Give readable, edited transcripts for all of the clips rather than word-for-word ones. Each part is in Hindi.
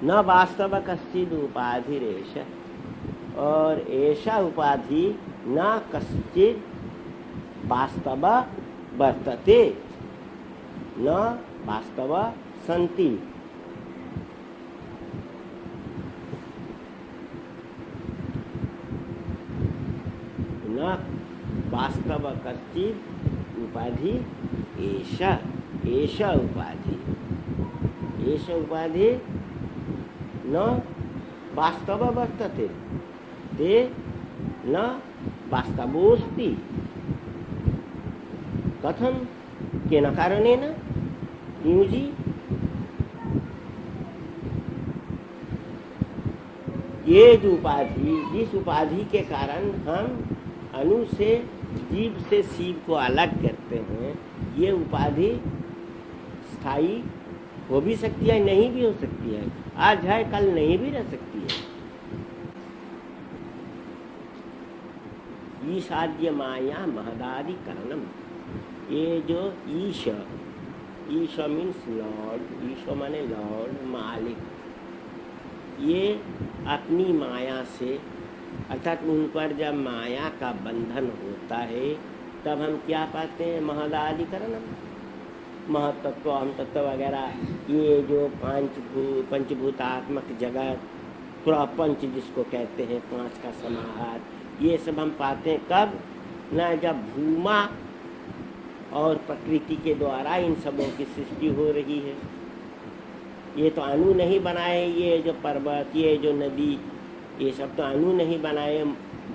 न वास्तव कश्चिद उपाधिरेश, और ऐसा उपाधि न कश्चिद वास्तव वर्तते, न वास्तव सन्ति। न वास्तव कश्चिद उपाधि ऐसा, ऐसा उपाधि, ऐसा उपाधि न वास्तव वर्तते ते न वास्तवोस्ति। कथम, केन कारणेन, क्यों जी? ये जो उपाधि, जिस उपाधि के कारण हम अणु से, जीव से शिव को अलग करते हैं, ये उपाधि स्थायी हो भी सकती है, नहीं भी हो सकती है। आज है, कल नहीं भी रह सकती है। ईशाद्य माया महदादि कारणम, ये जो ईश, ईश मीन्स लॉर्ड, ईश माने लॉर्ड, मालिक, ये अपनी माया से, अर्थात उन पर जब माया का बंधन होता है तब हम क्या पाते हैं? महदादिकरणम, महतत्व, अहम तत्व वगैरह, ये जो पंचभूतात्मक जगत, प्रपंच जिसको कहते हैं, पांच का समाहार, ये सब हम पाते हैं कब? न जब भूमा और प्रकृति के द्वारा इन सबों की सृष्टि हो रही है। ये तो अणु नहीं बनाए, ये जो पर्वत, ये जो नदी, ये सब तो अणु नहीं बनाए,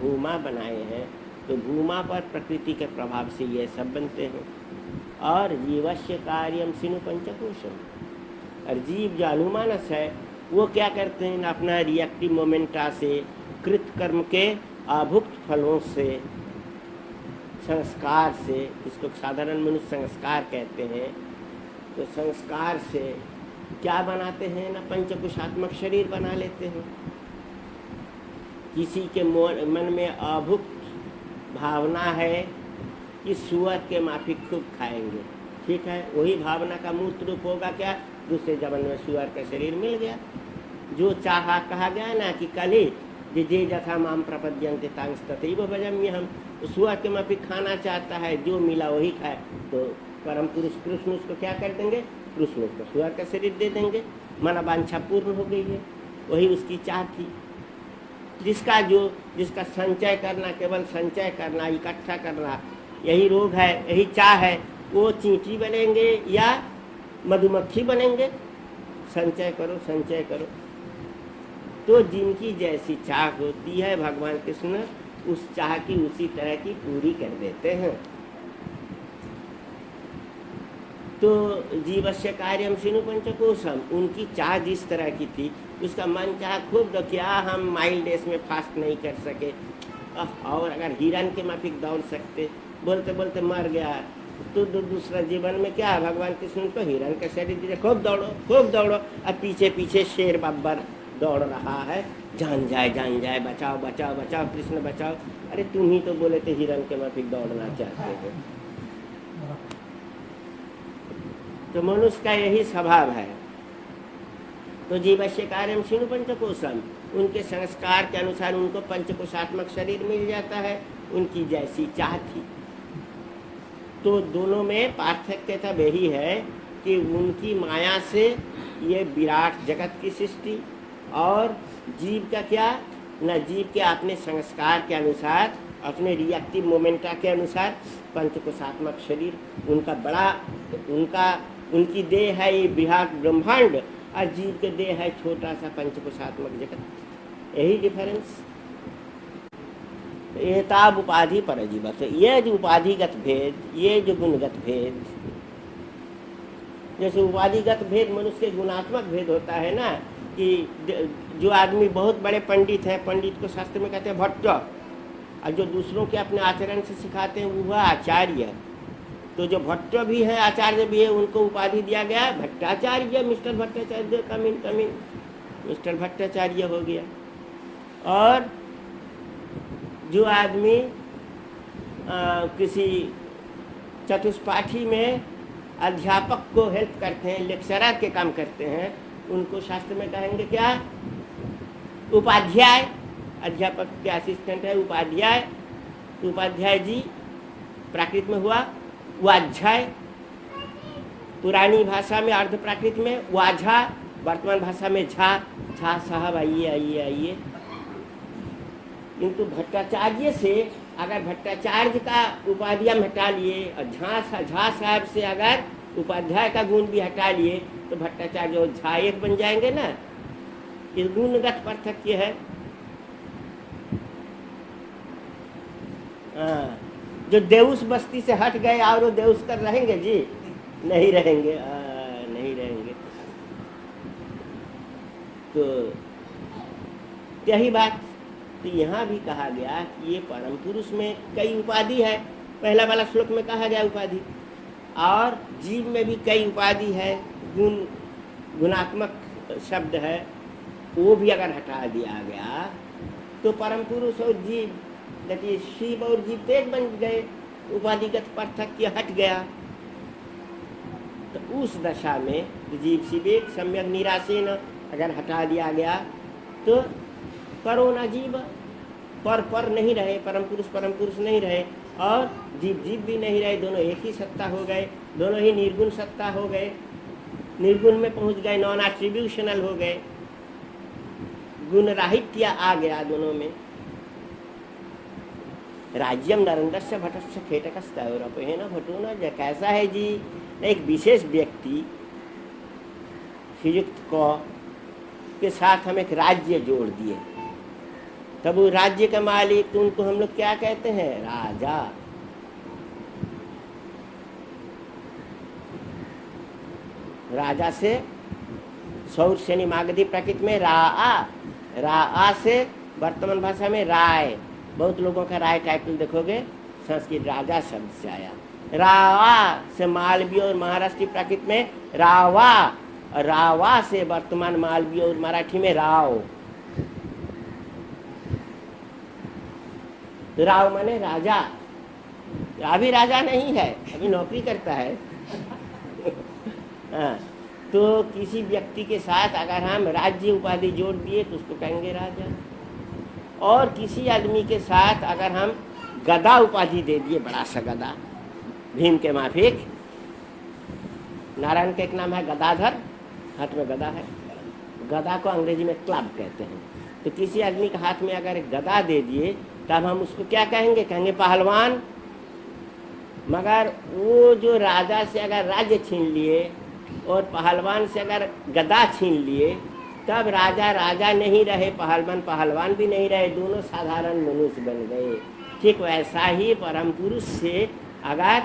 भूमा बनाए हैं। तो भूमा पर प्रकृति के प्रभाव से ये सब बनते हैं। और जीवस्य कार्यम सिनु पंचकोशम, और जीव जो अनुमानस है वो क्या करते हैं? अपना रिएक्टिव मोमेंटा से, कृत कर्म के अभुक्त फलों से, संस्कार से, इसको साधारण मनुष्य संस्कार कहते हैं, तो संस्कार से क्या बनाते हैं ना? पंचकोशात्मक शरीर बना लेते हैं। किसी के मन में अभुक्त भावना है कि सुअर के माफिक खूब खाएंगे, ठीक है, वही भावना का मूर्त रूप होगा क्या? दूसरे जन्म में सुअर का शरीर मिल गया। जो चाहा, कहा गया ना कि कली जे जथा माम प्रपद्यन्ते तांस तथैव भजाम्यहम्, सुअर के माफिक खाना चाहता है, जो मिला वही खाए। तो परम पुरुष कृष्ण उसको क्या कर देंगे? कृष्ण उसको सुअर का शरीर दे देंगे। मनोवांछा पूर्ण हो गई है, वही उसकी चाह थी। जिसका संचय करना, केवल संचय करना, इकट्ठा करना, यही रोग है, यही चाह है, वो चींटी बनेंगे या मधुमक्खी बनेंगे? संचय करो, संचय करो। तो जिनकी जैसी चाह होती है, भगवान कृष्ण उस चाह की उसी तरह की पूरी कर देते हैं। तो जीवस्य कार्यम सिनु पंचकोशम, उनकी चाह जिस तरह की थी, उसका मन चाह खूब, तो क्या हम माइल डेज में फास्ट नहीं कर सके? और अगर हिरन के माफिक दौड़ सकते, बोलते बोलते मर गया, तो दूसरा जीवन में क्या? भगवान कृष्ण को हिरन का शरीर दीजिए, खूब दौड़ो, खूब दौड़ो। अब पीछे पीछे शेर बब्बर दौड़ रहा है, जान जाए, जान जाए, बचाओ बचाओ बचाओ, कृष्ण बचाओ। अरे तुम ही तो बोले थे हिरन के माफिक दौड़ना चाहते हो। तो मनुष्य का यही स्वभाव है। तो जीवस्य कार्यम सिनु पंचकोशम, उनके संस्कार के अनुसार उनको पंचकोशात्मक शरीर मिल जाता है, उनकी जैसी चाह थी। तो दोनों में पार्थक्य तब यही है कि उनकी माया से ये विराट जगत की सृष्टि, और जीव का क्या? न जीव के अपने संस्कार के अनुसार, अपने रिएक्टिव मोमेंटा के अनुसार पंचकोशात्मक शरीर, उनका बड़ा, उनकी देह है ये विराट ब्रह्मांड, और जीव के देह है छोटा सा पंचकोशात्मक जगत। यही डिफरेंस। एताब उपाधि पर जीवत, ये जो उपाधिगत भेद, ये जो गुणगत भेद, जैसे उपाधिगत भेद मनुष्य के गुणात्मक भेद होता है ना, कि जो आदमी बहुत बड़े पंडित है, पंडित को शास्त्र में कहते हैं भट्ट, और जो दूसरों के अपने आचरण से सिखाते हैं वो आचार्य। तो जो भट्ट भी है, आचार्य भी है, उनको उपाधि दिया गया Bhattacharya, mister Bhattacharya, come in come in, mister Bhattacharya हो गया। और जो आदमी किसी चतुष्पाठी में अध्यापक को हेल्प करते हैं, लेक्चरर के काम करते हैं, उनको शास्त्र में कहेंगे क्या? उपाध्याय। अध्यापक के असिस्टेंट है उपाध्याय। तो उपाध्याय जी प्राकृत में हुआ वाध्याय, पुरानी भाषा में अर्ध प्राकृत में वाझा, वर्तमान भाषा में झा। झा साहब आइए आइए आइए। किंतु भट्टाचार्य से अगर भट्टाचार्य का उपाधि हम हटा लिए और झा साहब से अगर उपाध्याय का गुण भी हटा लिए तो भट्टाचार्य और झा एक बन जाएंगे ना। इस गुणगत पार्थक्य है। जो देउस बस्ती से हट गए और वो देउस कर रहेंगे जी? नहीं रहेंगे, नहीं रहेंगे। तो यही बात तो यहाँ भी कहा गया कि ये परम पुरुष में कई उपाधि है। पहला वाला श्लोक में कहा गया उपाधि, और जीव में भी कई उपाधि है। गुणात्मक शब्द है, वो भी अगर हटा दिया गया तो परम पुरुष और जीव, देखिए शिव और जीव एक बन गए, उपाधिगत पार्थक्य हट गया। तो उस दशा में जीव शिव एक सम्यक निराशेन अगर हटा दिया गया तो परो न जीव, पर नहीं रहे, परम पुरुष नहीं रहे और जीव भी नहीं रहे, दोनों एक ही सत्ता हो गए, दोनों ही निर्गुण सत्ता हो गए, निर्गुण में पहुंच गए, नॉन एट्रीब्यूशनल हो गए, गुण राहित्य आ गया दोनों में। राज्यम नरंदस्य भटस्य खेटकस्तौरपहेन भटो न। कैसा है जी, एक विशेष व्यक्ति श्रीयुक्त को के साथ हम एक राज्य जोड़ दिए, तब वो राज्य का मालिक, तो उनको हम लोग क्या कहते हैं? राजा। राजा से सौर शनि मागधी प्राकृत में रा से वर्तमान भाषा में राय। बहुत लोगों का राय टाइटल देखोगे संस्कृत राजा शब्द से आया। रावा से मालवीय और महाराष्ट्री प्राकृत में रावा, रावा से वर्तमान मालवीय और मराठी में राव। तो राव माने राजा। अभी राजा नहीं है, अभी नौकरी करता है। हाँ, तो किसी व्यक्ति के साथ अगर हम राज्य उपाधि जोड़ दिए तो उसको कहेंगे राजा। और किसी आदमी के साथ अगर हम गदा उपाधि दे दिए, बड़ा सा गदा, भीम के माफिक, नारायण का एक नाम है गदाधर, हाथ में गदा है, गदा को अंग्रेजी में क्लब कहते हैं। तो किसी आदमी के हाथ में अगर एक गदा दे दिए तब हम उसको क्या कहेंगे? कहेंगे पहलवान। मगर वो जो राजा से अगर राज्य छीन लिए और पहलवान से अगर गदा छीन लिए तब राजा नहीं रहे, पहलवान भी नहीं रहे, दोनों साधारण मनुष्य बन गए। ठीक वैसा ही परम पुरुष से अगर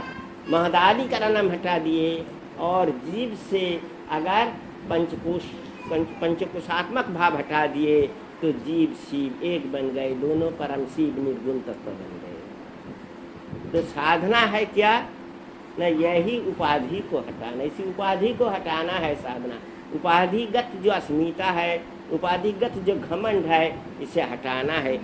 महदादि का नाम हटा दिए और जीव से अगर पंचकोशात्मक भाव हटा दिए तो जीव शिव एक बन गए, दोनों परम शिव निर्गुण तत्व बन गए। तो साधना है क्या? न यही उपाधि को हटाना, इसी उपाधि को हटाना है साधना। उपाधिगत जो अस्मिता है, उपाधिगत जो घमंड है, इसे हटाना है।